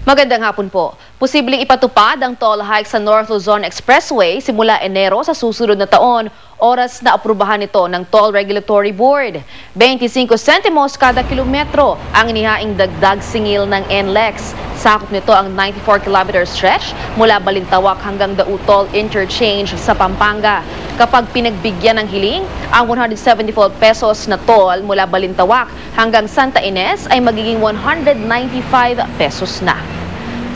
Magandang hapon po. Posibleng ipatupad ang toll hike sa North Luzon Expressway simula Enero sa susunod na taon, oras na aprubahan ito ng Toll Regulatory Board. 25 sentimos kada kilometro ang inihaing dagdag singil ng NLEX. Sakop nito ang 94-kilometer stretch mula Balintawak hanggang Dautol Interchange sa Pampanga. Kapag pinagbigyan ng hiling, ang 174 pesos na toll mula Balintawak hanggang Santa Ines ay magiging 195 pesos na.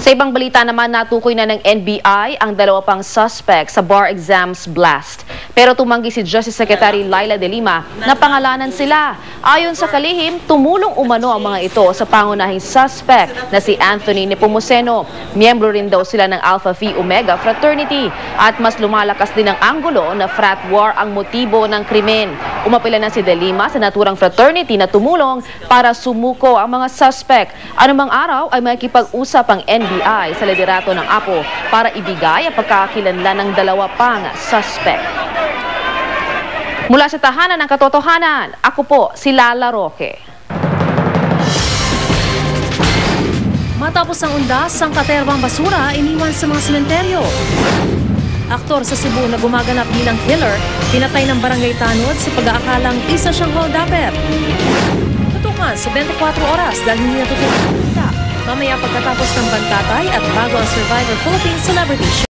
Sa ibang balita naman, natukoy na ng NBI ang dalawa pang suspect sa bar exams blast. Pero tumanggi si Justice Secretary Laila De Lima na pangalanan sila. Ayon sa kalihim, tumulong umano ang mga ito sa pangunahing suspect na si Anthony Nepomuceno. Miyembro rin daw sila ng Alpha Phi Omega Fraternity at mas lumalakas din ang anggulo na frat war ang motibo ng krimen. Umapila na si De Lima sa naturang fraternity na tumulong para sumuko ang mga suspect. Anumang araw ay makikipag-usap ang NBI sa liderato ng APO para ibigay ang pagkakakilanlan ng dalawa pang suspect. Mula sa tahanan ng katotohanan, ako po si Lala Roque. Matapos ang undas, ang katerbang basura iniwan sa mga sementeryo. Aktor sa Cebu na gumaganap bilang killer, pinatay ng barangay tanod sa pag-aakalang isa siyang holdupper. Tutukan sa 24 oras dahil hindi natutunan. Mamaya pagkatapos ng Bangkatay at bago ang Survivor Philippines Celebrity Show.